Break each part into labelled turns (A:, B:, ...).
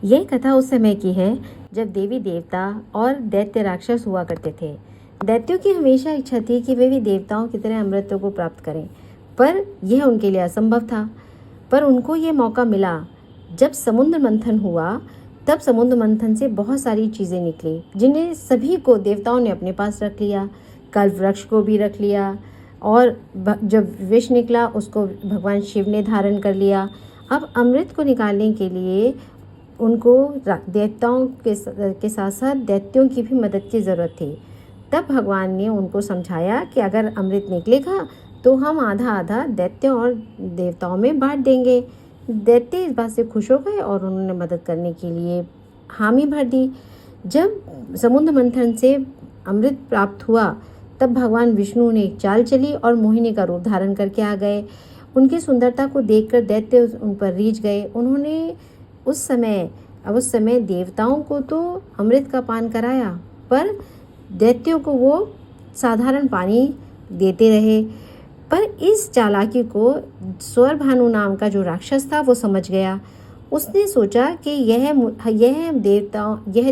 A: यह कथा उस समय की है जब देवी देवता और दैत्य राक्षस हुआ करते थे। दैत्यों की हमेशा इच्छा थी कि वे भी देवताओं की तरह अमृत को प्राप्त करें, पर यह उनके लिए असंभव था। पर उनको ये मौका मिला। जब समुद्र मंथन हुआ तब समुद्र मंथन से बहुत सारी चीज़ें निकली, जिन्हें सभी को देवताओं ने अपने पास रख लिया। कल्प वृक्ष को भी रख लिया, और जब विष निकला उसको भगवान शिव ने धारण कर लिया। अब अमृत को निकालने के लिए उनको देवताओं के साथ साथ दैत्यों की भी मदद की ज़रूरत थी। तब भगवान ने उनको समझाया कि अगर अमृत निकलेगा तो हम आधा आधा दैत्यों और देवताओं में बांट देंगे। दैत्य इस बात से खुश हो गए और उन्होंने मदद करने के लिए हामी भर दी। जब समुद्र मंथन से अमृत प्राप्त हुआ तब भगवान विष्णु ने एक चाल चली और मोहिनी का रूप धारण करके आ गए। उनकी सुंदरता को देखकर दैत्य उन पर रीझ गए। उन्होंने उस समय देवताओं को तो अमृत का पान कराया, पर दैत्यों को वो साधारण पानी देते रहे। पर इस चालाकी को स्वरभानु नाम का जो राक्षस था वो समझ गया। उसने सोचा कि यह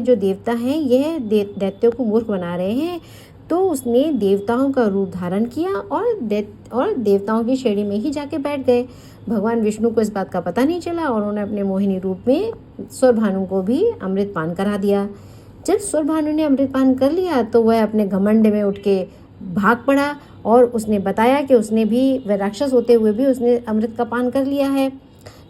A: जो देवता हैं यह दैत्यों को मूर्ख बना रहे हैं। तो उसने देवताओं का रूप धारण किया और देवताओं की श्रेणी में ही जाके बैठ गए। भगवान विष्णु को इस बात का पता नहीं चला और उन्होंने अपने मोहिनी रूप में स्वरभानु को भी अमृत पान करा दिया। जब स्वरभानु ने अमृत पान कर लिया तो वह अपने घमंड में उठ के भाग पड़ा और उसने बताया कि उसने भी, वह राक्षस होते हुए भी उसने अमृत का पान कर लिया है,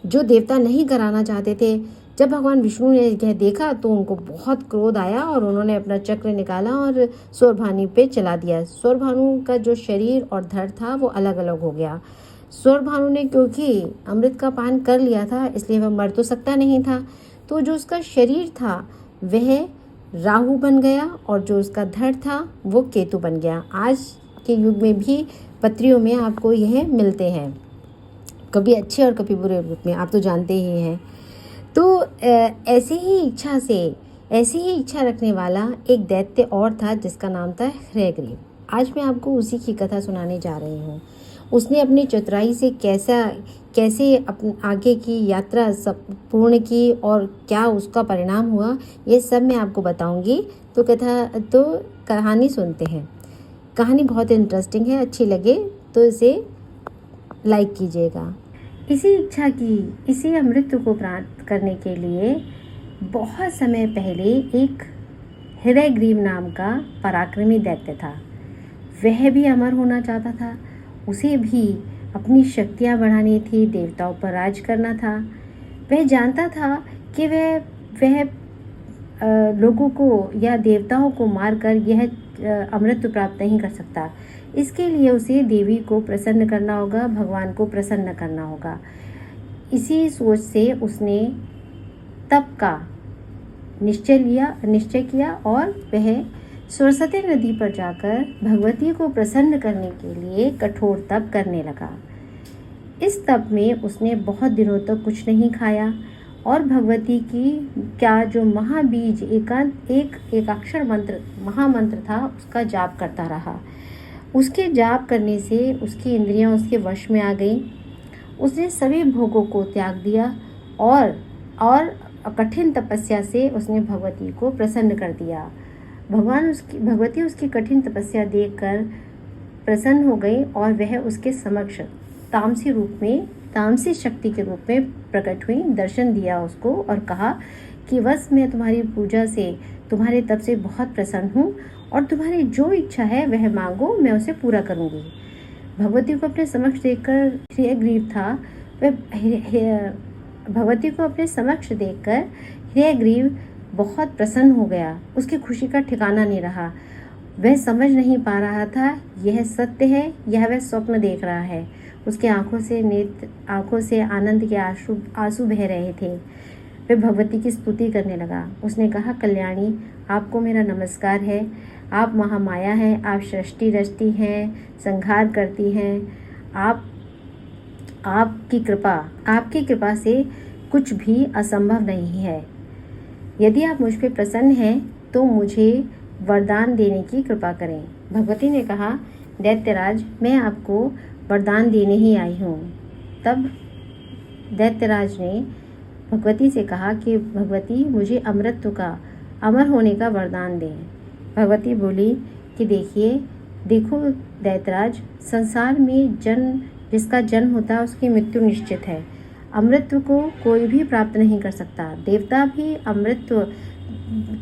A: जो देवता नहीं कराना चाहते थे। जब भगवान विष्णु ने यह देखा तो उनको बहुत क्रोध आया और उन्होंने अपना चक्र निकाला और स्वरभानु पे चला दिया। स्वरभानु का जो शरीर और धड़ था वो अलग अलग हो गया। स्वरभानु ने क्योंकि अमृत का पान कर लिया था इसलिए वह मर तो सकता नहीं था, तो जो उसका शरीर था वह राहु बन गया और जो उसका धड़ था वो केतु बन गया। आज के युग में भी पत्रियों में आपको यह मिलते हैं, कभी अच्छे और कभी बुरे रूप में, आप तो जानते ही हैं। तो ऐसी ही इच्छा रखने वाला एक दैत्य और था जिसका नाम था हयग्रीव। आज मैं आपको उसी की कथा सुनाने जा रही हूँ। उसने अपनी चतुराई से कैसे आगे की यात्रा पूर्ण की और क्या उसका परिणाम हुआ, ये सब मैं आपको बताऊंगी। तो कहानी सुनते हैं। कहानी बहुत इंटरेस्टिंग है, अच्छी लगे तो इसे लाइक कीजिएगा। इसी अमृत को प्राप्त करने के लिए बहुत समय पहले एक हयग्रीव नाम का पराक्रमी दैत्य था। वह भी अमर होना चाहता था। उसे भी अपनी शक्तियाँ बढ़ानी थी, देवताओं पर राज करना था। वह जानता था कि वह लोगों को या देवताओं को मारकर यह अमृत प्राप्त नहीं कर सकता। इसके लिए उसे देवी को प्रसन्न करना होगा, भगवान को प्रसन्न करना होगा। इसी सोच से उसने तप का निश्चय किया और वह सरस्वती नदी पर जाकर भगवती को प्रसन्न करने के लिए कठोर तप करने लगा। इस तप में उसने बहुत दिनों तक कुछ नहीं खाया और भगवती की क्या जो महाबीज एकाक्षर मंत्र महामंत्र था उसका जाप करता रहा। उसके जाप करने से उसकी इंद्रियां उसके वश में आ गई। उसने सभी भोगों को त्याग दिया और कठिन तपस्या से उसने भगवती को प्रसन्न कर दिया। भगवती उसकी कठिन तपस्या देखकर प्रसन्न हो गई और वह उसके समक्ष तामसी शक्ति के रूप में प्रकट हुई। दर्शन दिया उसको और कहा कि बस मैं तुम्हारी पूजा से, तुम्हारे तप से बहुत प्रसन्न हूँ और तुम्हारी जो इच्छा है वह मांगो, मैं उसे पूरा करूँगी। भगवती को अपने समक्ष देखकर हयग्रीव बहुत प्रसन्न हो गया। उसकी खुशी का ठिकाना नहीं रहा। वह समझ नहीं पा रहा था यह सत्य है या वह स्वप्न देख रहा है। उसके आंखों से आनंद के आंसू बह रहे थे। वह भगवती की स्तुति करने लगा। उसने कहा, कल्याणी, आपको मेरा नमस्कार है। आप महामाया हैं, आप सृष्टि रचती हैं, संहार करती हैं। आपकी कृपा से कुछ भी असंभव नहीं है। यदि आप मुझ पर प्रसन्न हैं तो मुझे वरदान देने की कृपा करें। भगवती ने कहा, दैत्यराज, मैं आपको वरदान देने ही आई हूँ। तब दैत्यराज ने भगवती से कहा कि भगवती मुझे अमृतत्व का, अमर होने का वरदान दें। भगवती बोली कि देखो दैत्यराज, संसार में जिसका जन्म होता है उसकी मृत्यु निश्चित है। अमृतत्व को कोई भी प्राप्त नहीं कर सकता। देवता भी अमृतत्व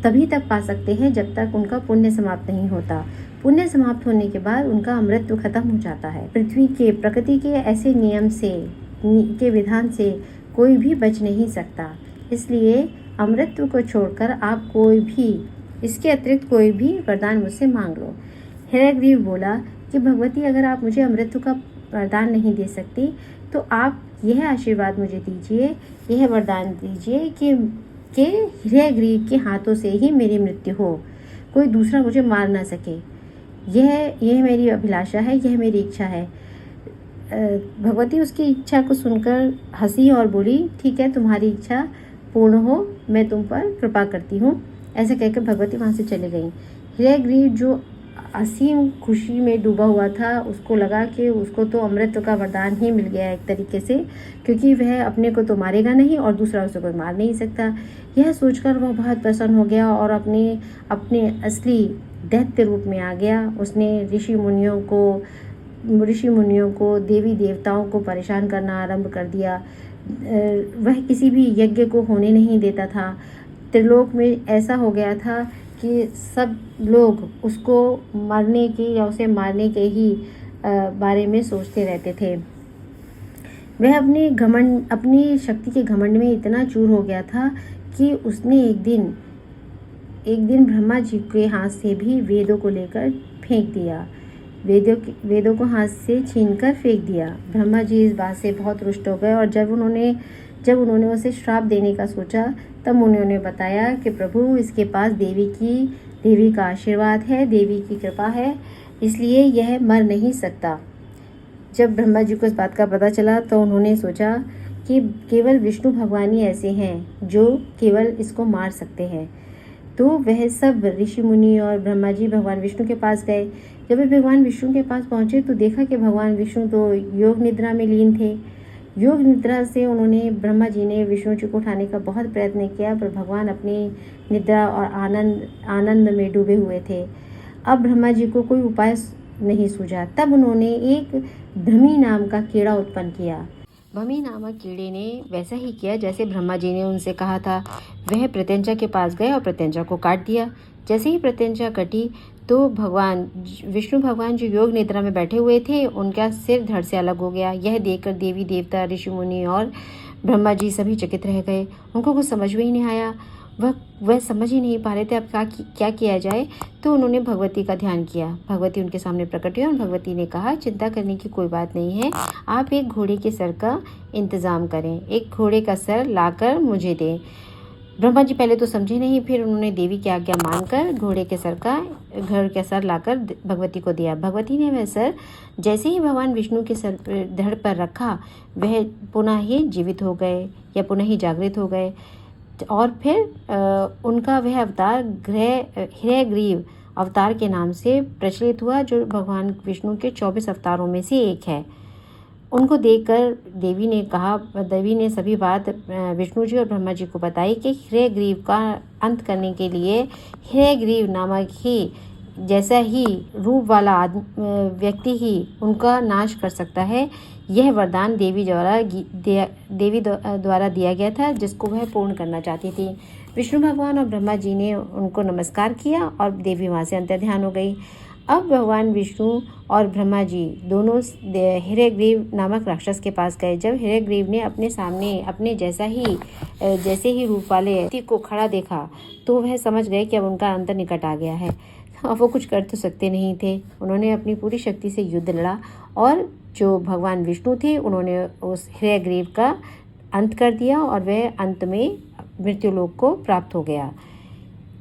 A: तभी तक पा सकते हैं जब तक उनका पुण्य समाप्त नहीं होता। पुण्य समाप्त होने के बाद उनका अमृतत्व खत्म हो जाता है। पृथ्वी के, प्रकृति के ऐसे नियम के विधान से कोई भी बच नहीं सकता। इसलिए अमृतत्व को छोड़कर आप कोई भी, इसके अतिरिक्त कोई भी वरदान मुझसे मांग लो। हिरण्यग्रीव बोला कि भगवती, अगर आप मुझे अमृतत्व का वरदान नहीं दे सकती तो आप यह आशीर्वाद मुझे दीजिए, यह वरदान दीजिए कि हिरण्यग्रीव के हाथों से ही मेरी मृत्यु हो, कोई दूसरा मुझे मार ना सके। यह मेरी अभिलाषा है, यह मेरी इच्छा है। भगवती उसकी इच्छा को सुनकर हंसी और बोली, ठीक है, तुम्हारी इच्छा पूर्ण हो, मैं तुम पर कृपा करती हूँ। ऐसे कहकर भगवती वहाँ से चली गई। हिरण्यग्रीव जो असीम खुशी में डूबा हुआ था, उसको लगा कि उसको तो अमृत का वरदान ही मिल गया एक तरीके से, क्योंकि वह अपने को तो मारेगा नहीं और दूसरा उसे कोई मार नहीं सकता। यह सोचकर वह बहुत प्रसन्न हो गया और अपने असली दैत्य रूप में आ गया। उसने ऋषि मुनियों को, देवी देवताओं को परेशान करना आरंभ कर दिया। वह किसी भी यज्ञ को होने नहीं देता था। त्रिलोक में ऐसा हो गया था कि सब लोग उसको मरने की या उसे मारने के ही बारे में सोचते रहते थे। वह अपनी शक्ति के घमंड में इतना चूर हो गया था कि उसने एक दिन ब्रह्मा जी के हाथ से भी वेदों को लेकर फेंक दिया। वेदों को हाथ से छीनकर फेंक दिया। ब्रह्मा जी इस बात से बहुत रुष्ट हो गए और जब उन्होंने उसे श्राप देने का सोचा, तब उन्होंने बताया कि प्रभु, इसके पास देवी का आशीर्वाद है, देवी की कृपा है, इसलिए यह मर नहीं सकता। जब ब्रह्मा जी को इस बात का पता चला तो उन्होंने सोचा कि केवल विष्णु भगवान ही ऐसे हैं जो केवल इसको मार सकते हैं। तो वह सब ऋषि मुनि और ब्रह्मा जी भगवान विष्णु के पास गए। जब वे भगवान विष्णु के पास पहुँचे तो देखा कि भगवान विष्णु तो योग निद्रा में लीन थे। योग निद्रा से ब्रह्मा जी ने विष्णु जी को उठाने का बहुत प्रयत्न किया, पर भगवान अपनी निद्रा और आनंद में डूबे हुए थे। अब ब्रह्मा जी को कोई उपाय नहीं सूझा। तब उन्होंने एक भ्रमी नाम का कीड़ा उत्पन्न किया। भ्रमी नामक कीड़े ने वैसा ही किया जैसे ब्रह्मा जी ने उनसे कहा था। वह प्रत्यंचा के पास गए और प्रत्यंचा को काट दिया। जैसे ही प्रत्यंचा कटी तो विष्णु भगवान जो योग निद्रा में बैठे हुए थे, उनका सिर धड़ से अलग हो गया। यह देखकर देवी देवता, ऋषि मुनि और ब्रह्मा जी सभी चकित रह गए। उनको कुछ समझ में ही नहीं आया। वह समझ ही नहीं पा रहे थे अब क्या किया जाए। तो उन्होंने भगवती का ध्यान किया। भगवती उनके सामने प्रकट हुई और भगवती ने कहा, चिंता करने की कोई बात नहीं है, आप एक घोड़े के सर का इंतज़ाम करें, एक घोड़े का सर लाकर मुझे दें। ब्रह्मा जी पहले तो समझे नहीं, फिर उन्होंने देवी की आज्ञा मानकर घोड़े के सर लाकर भगवती को दिया। भगवती ने वह सर जैसे ही भगवान विष्णु के सर धड़ पर रखा, वह पुनः ही जीवित हो गए या पुनः ही जागृत हो गए। और फिर उनका वह अवतार हिरण्यग्रीव अवतार के नाम से प्रचलित हुआ, जो भगवान विष्णु के 24 अवतारों में से एक है। उनको देखकर देवी ने सभी बात विष्णु जी और ब्रह्मा जी को बताई कि हिरण्यग्रीव का अंत करने के लिए हिरण्यग्रीव नामक ही जैसा ही रूप वाला व्यक्ति ही उनका नाश कर सकता है। यह वरदान देवी द्वारा दिया गया था, जिसको वह पूर्ण करना चाहती थी। विष्णु भगवान और ब्रह्मा जी ने उनको नमस्कार किया और देवी वहाँ से अंतर्ध्यान हो गई। अब भगवान विष्णु और ब्रह्मा जी दोनों हिरण्यग्रीव नामक राक्षस के पास गए। जब हिरण्यग्रीव ने अपने सामने अपने जैसे ही रूप वाले व्यक्ति को खड़ा देखा तो वह समझ गए कि अब उनका अंत निकट आ गया है। अब वो कुछ कर तो सकते नहीं थे। उन्होंने अपनी पूरी शक्ति से युद्ध लड़ा और जो भगवान विष्णु थे उन्होंने उस हिरण्यग्रीव का अंत कर दिया और वह अंत में मृत्युलोक को प्राप्त हो गया।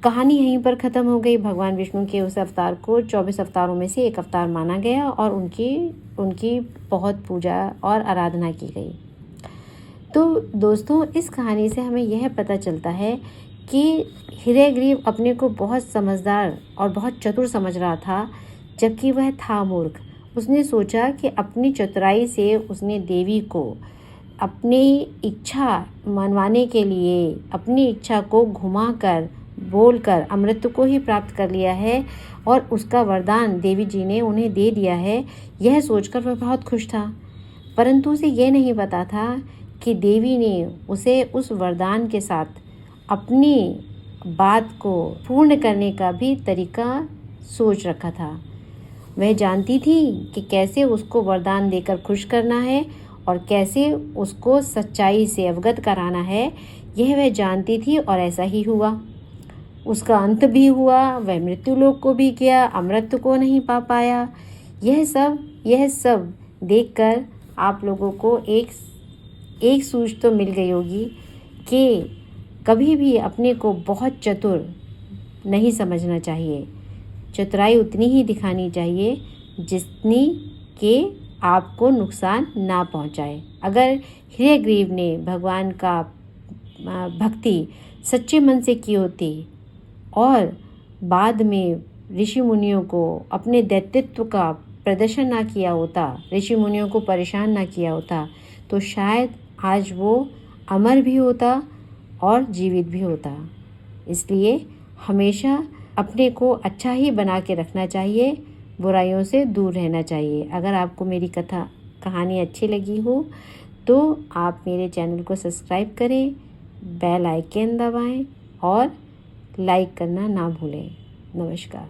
A: कहानी यहीं पर ख़त्म हो गई। भगवान विष्णु के उस अवतार को 24 अवतारों में से एक अवतार माना गया और उनकी बहुत पूजा और आराधना की गई। तो दोस्तों, इस कहानी से हमें यह पता चलता है कि हिरण्यग्रीव अपने को बहुत समझदार और बहुत चतुर समझ रहा था, जबकि वह था मूर्ख। उसने सोचा कि अपनी चतुराई से उसने देवी को अपनी इच्छा मनवाने के लिए अपनी इच्छा को घुमाकर बोलकर अमृत को ही प्राप्त कर लिया है और उसका वरदान देवी जी ने उन्हें दे दिया है, यह सोचकर वह बहुत खुश था। परंतु उसे यह नहीं पता था कि देवी ने उसे उस वरदान के साथ अपनी बात को पूर्ण करने का भी तरीका सोच रखा था। वह जानती थी कि कैसे उसको वरदान देकर खुश करना है और कैसे उसको सच्चाई से अवगत कराना है, यह वह जानती थी और ऐसा ही हुआ। उसका अंत भी हुआ, वह मृत्युलोक को भी गया, अमृत को नहीं पा पाया। यह सब देखकर आप लोगों को एक सूझ तो मिल गई होगी कि कभी भी अपने को बहुत चतुर नहीं समझना चाहिए। चतुराई उतनी ही दिखानी चाहिए जितनी कि आपको नुकसान ना पहुंचाए। अगर हयग्रीव ने भगवान का भक्ति सच्चे मन से की होती और बाद में ऋषि मुनियों को अपने दैत्यत्व का प्रदर्शन ना किया होता, ऋषि मुनियों को परेशान ना किया होता, तो शायद आज वो अमर भी होता और जीवित भी होता। इसलिए हमेशा अपने को अच्छा ही बना के रखना चाहिए, बुराइयों से दूर रहना चाहिए। अगर आपको मेरी कहानी अच्छी लगी हो तो आप मेरे चैनल को सब्सक्राइब करें, बेल आइकन दबाएं और लाइक करना ना भूलें। नमस्कार।